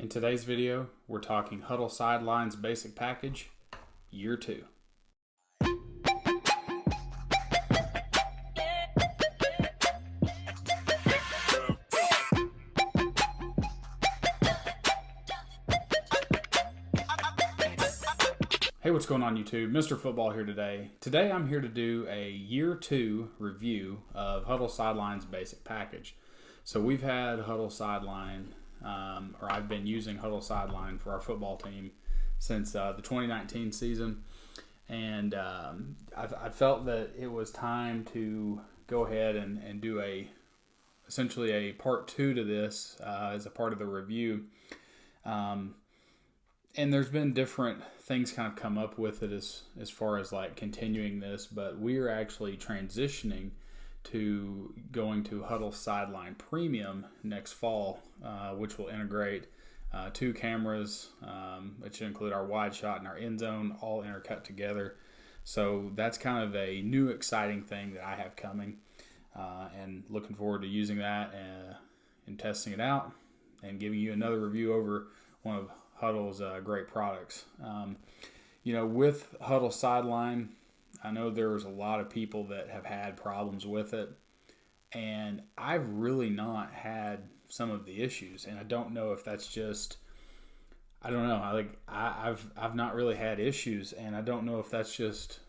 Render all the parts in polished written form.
In today's video, we're talking Hudl Sideline's basic package, year 2. Hey, what's going on YouTube? Mr. Football here today. Today I'm here to do a year 2 review of Hudl Sideline's basic package. So we've had Hudl Sideline, or I've been using Hudl Sideline for our football team since the 2019 season. And I felt that it was time to go ahead and do essentially a part 2 to this as a part of the review. And there's been different things kind of come up with it as far as like continuing this, but we are actually transitioning to going to Hudl Sideline Premium next fall, which will integrate 2 cameras, which include our wide shot and our end zone, all intercut together. So that's kind of a new exciting thing that I have coming, and looking forward to using that and testing it out and giving you another review over one of Hudl's great products. With Hudl Sideline, I know there's a lot of people that have had problems with it, and I've really not had some of the issues, and I don't know if that's just, I don't know, I've not really had issues, and I don't know if that's just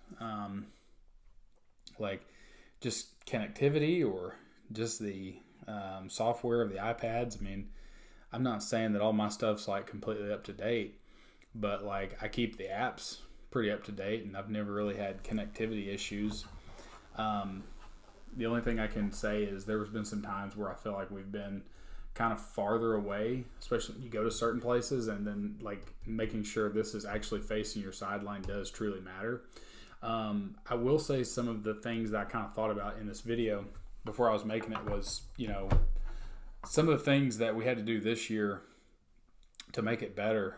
just connectivity or just the software of the iPads. I mean, I'm not saying that all my stuff's like completely up to date, but like I keep the apps pretty up to date, and I've never really had connectivity issues. The only thing I can say is there's been some times where I feel like we've been kind of farther away, especially when you go to certain places, and then like making sure this is actually facing your sideline does truly matter. I will say some of the things that I kind of thought about in this video before I was making it was, some of the things that we had to do this year to make it better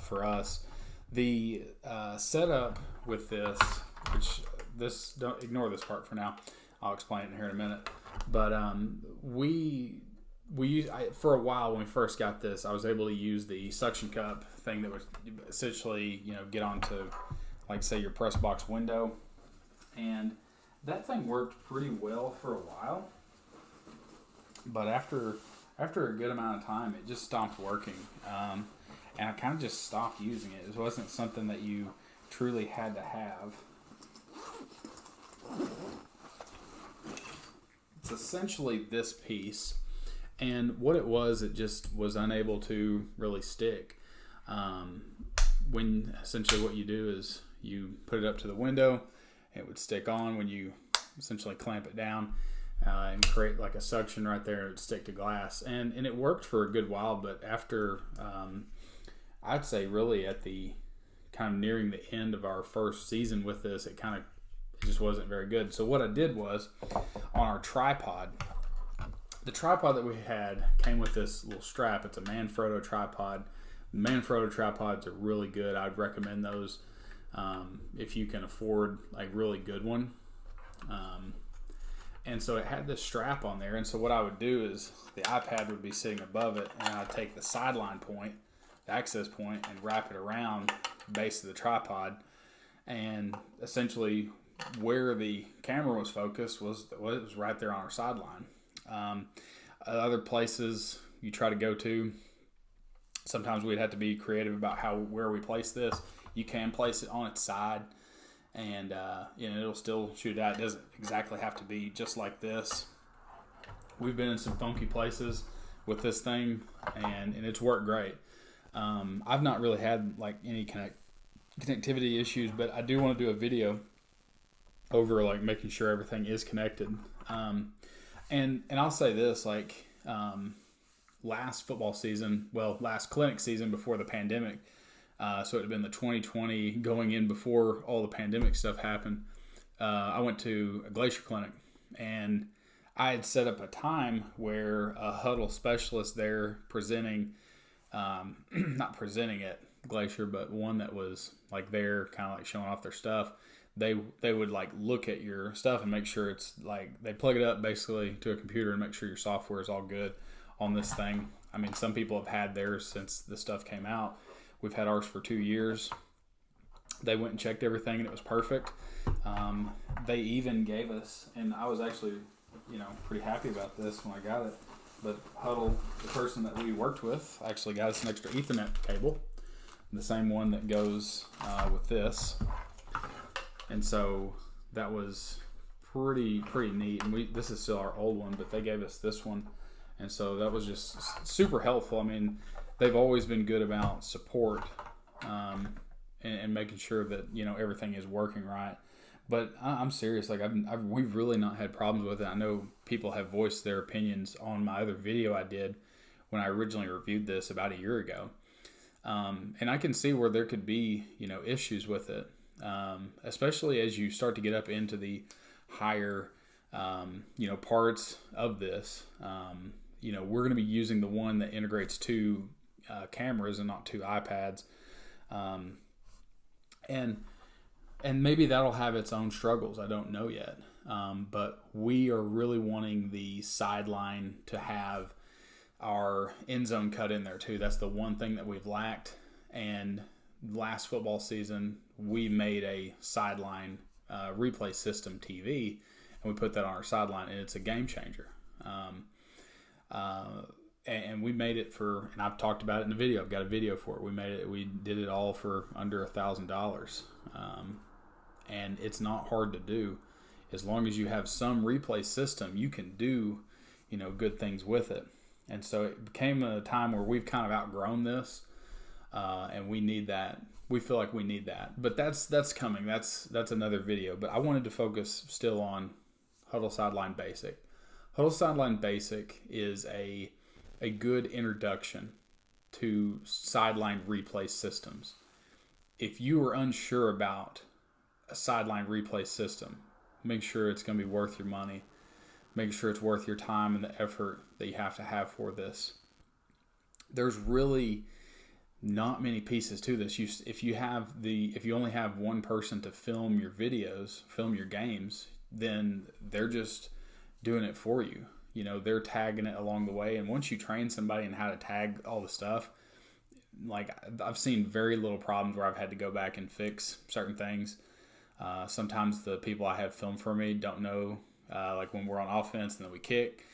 for us. The setup with this, don't ignore this part for now. I'll explain it here in a minute. But for a while when we first got this, I was able to use the suction cup thing that would essentially, get onto, like, say, your press box window. And that thing worked pretty well for a while. But after a good amount of time, it just stopped working. And I kind of just stopped using it. It wasn't something that you truly had to have. It's essentially this piece. And what it just was unable to really stick. When essentially what you do is you put it up to the window, it would stick on when you essentially clamp it down. And create like a suction right there, and it would stick to glass, and it worked for a good while. But after I'd say really at the kind of nearing the end of our first season with this, it just wasn't very good. So what I did was, on our tripod, the tripod that we had came with this little strap. It's a Manfrotto tripod. Manfrotto tripods are really good. I'd recommend those if you can afford like really good one. And so it had this strap on there, and so what I would do is the iPad would be sitting above it, and I'd take the sideline point, the access point, and wrap it around the base of the tripod, and essentially where the camera was focused was right there on our sideline. Other places you try to go to, sometimes we'd have to be creative about where we place this. You can place it on its side, and it'll still shoot out. It doesn't exactly have to be just like this. We've been in some funky places with this thing, and it's worked great. I've not really had like any connectivity issues, but I do want to do a video over like making sure everything is connected. And I'll say this, like last football season, last clinic season before the pandemic, so it had been the 2020 going in before all the pandemic stuff happened. I went to a Glacier clinic, and I had set up a time where a Hudl specialist there presenting, not presenting at Glacier, but one that was like there kind of like showing off their stuff. They would like look at your stuff and make sure it's like, they plug it up basically to a computer and make sure your software is all good on this thing. I mean, some people have had theirs since the stuff came out. We've had ours for 2 years. They went and checked everything, and it was perfect. They even gave us, and I was actually, pretty happy about this when I got it. But Hudl, the person that we worked with, actually got us an extra Ethernet cable, the same one that goes with this. And so that was pretty neat. And this is still our old one, but they gave us this one, and so that was just super helpful. I mean, they've always been good about support and making sure that everything is working right. But I'm serious. Like we've really not had problems with it. I know people have voiced their opinions on my other video I did when I originally reviewed this about a year ago, and I can see where there could be issues with it, especially as you start to get up into the higher parts of this. We're going to be using the one that integrates 2 cameras and not 2 iPads, and maybe that'll have its own struggles. I don't know yet. But we are really wanting the sideline to have our end zone cut in there too. That's the one thing that we've lacked. And last football season, we made a sideline replay system TV, and we put that on our sideline, and it's a game changer. And we made it for, and I've talked about it in the video. I've got a video for it. We did it all for under $1,000. And it's not hard to do. As long as you have some replay system, you can do, good things with it. And so it became a time where we've kind of outgrown this, and we need that. We feel like we need that. But that's coming. That's another video. But I wanted to focus still on Hudl Sideline Basic. Hudl Sideline Basic is a good introduction to sideline replay systems. If you are unsure about a sideline replay system, make sure it's going to be worth your money. Make sure it's worth your time and the effort that you have to have for this. There's really not many pieces to this. If you only have one person to film your videos, film your games, then they're just doing it for you. They're tagging it along the way. And once you train somebody in how to tag all the stuff, like I've seen very little problems where I've had to go back and fix certain things. Sometimes the people I have film for me don't know, like when we're on offense and then we kick,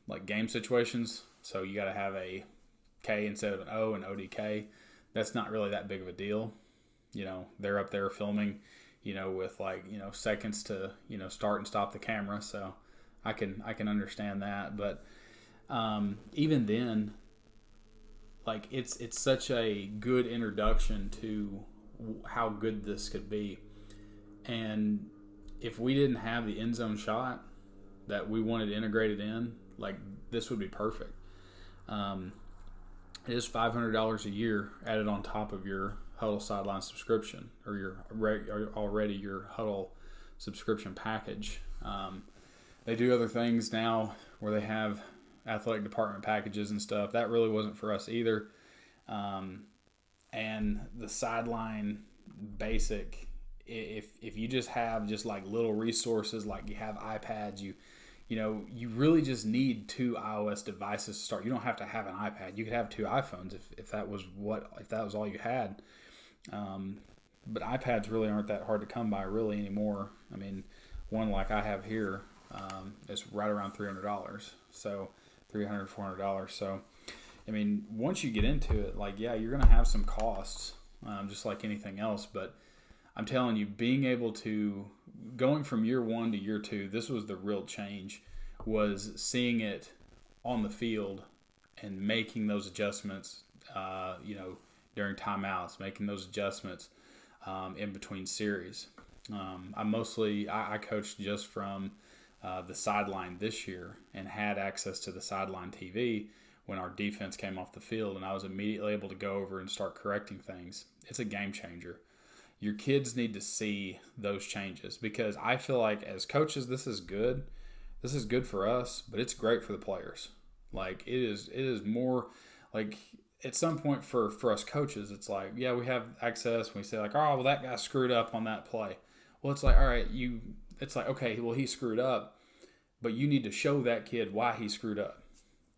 like game situations. So you got to have a K instead of an O and ODK. That's not really that big of a deal. They're up there filming, with seconds to, start and stop the camera. So I can understand that. But even then, like it's such a good introduction to how good this could be. And if we didn't have the end zone shot that we wanted integrated in, like this would be perfect. It is $500 a year added on top of your Hudl Sideline subscription or your Hudl subscription package. They do other things now where they have athletic department packages and stuff. That really wasn't for us either. And the Sideline Basic, if you just have just like little resources, like you have iPads, you really just need 2 iOS devices to start. You don't have to have an iPad. You could have 2 iPhones if that was all you had. But iPads really aren't that hard to come by really anymore. I mean, one like I have here is right around $300. So $300, $400. So, I mean, once you get into it, like, yeah, you're going to have some costs, just like anything else. But I'm telling you, being able to, going from year 1 to year 2, this was the real change, was seeing it on the field and making those adjustments, during timeouts, making those adjustments in between series. I coached just from the sideline this year and had access to the sideline TV when our defense came off the field, and I was immediately able to go over and start correcting things. It's a game changer. Your kids need to see those changes, because I feel like as coaches, this is good. This is good for us, but it's great for the players. Like it is more like at some point for us coaches, it's like, yeah, we have access. We say like, oh, well, that guy screwed up on that play. Well, it's like, all right, it's like, okay, well, he screwed up, but you need to show that kid why he screwed up,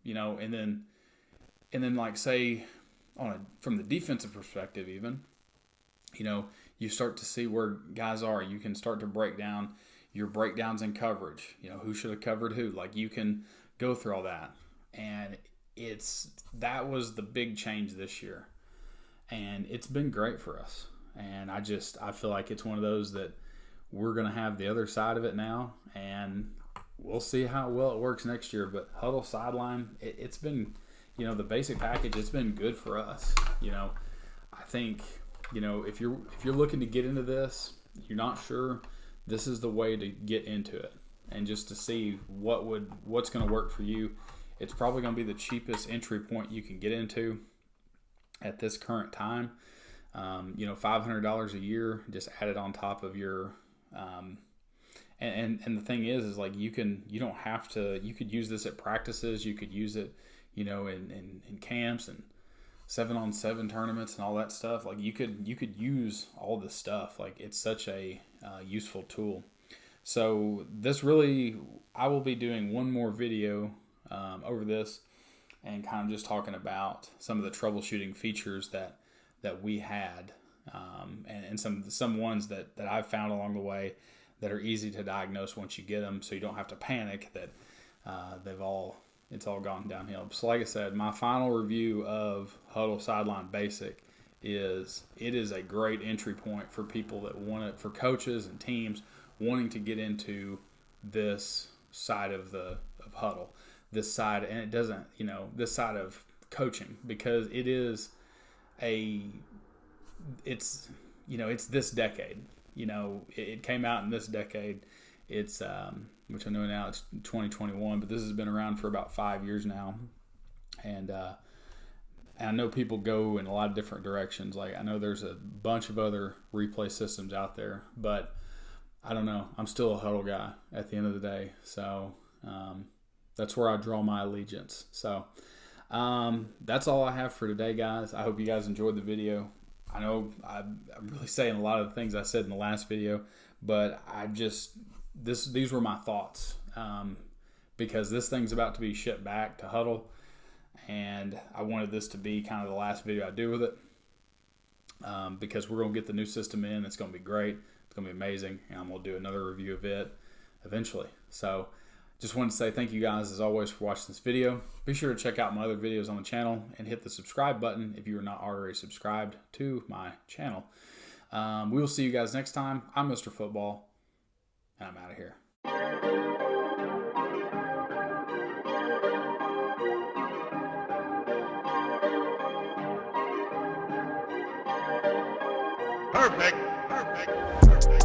and then And then, like, say, from the defensive perspective even, you start to see where guys are. You can start to break down your breakdowns in coverage. Who should have covered who. Like, you can go through all that. And that was the big change this year. And it's been great for us. And I feel like it's one of those that we're going to have the other side of it now. And we'll see how well it works next year. But Hudl Sideline, it's been, the basic package, it's been good for us. I think, if you're looking to get into this, you're not sure, this is the way to get into it. And just to see what's going to work for you. It's probably going to be the cheapest entry point you can get into at this current time. $500 a year, just add it on top of your, and the thing is like you don't have to, you could use this at practices, you could use it, in camps and 7-on-7 tournaments and all that stuff. Like you could use all this stuff. Like it's such a useful tool. So I will be doing one more video over this and kind of just talking about some of the troubleshooting features that we had, and some ones that I've found along the way that are easy to diagnose once you get them, so you don't have to panic that it's all gone downhill. So like I said, my final review of Hudl Sideline Basic is a great entry point for people that want it, for coaches and teams wanting to get into this side of Hudl, this side, and it doesn't, this side of coaching, because it's this decade. It came out in this decade. It's which I know now it's 2021, but this has been around for about 5 years now, and I know people go in a lot of different directions. Like I know there's a bunch of other replay systems out there, but I don't know. I'm still a Hudl guy at the end of the day, so that's where I draw my allegiance. So that's all I have for today, guys. I hope you guys enjoyed the video. I know I'm really saying a lot of the things I said in the last video, but these were my thoughts, because this thing's about to be shipped back to Hudl, and I wanted this to be kind of the last video I do with it, because we're going to get the new system in. It's going to be great. It's going to be amazing, and I'm going to do another review of it eventually. So just wanted to say thank you guys as always for watching this video. Be sure to check out my other videos on the channel and hit the subscribe button if you are not already subscribed to my channel. We will see you guys next time. I'm Mr. Football, and I'm out of here. Perfect.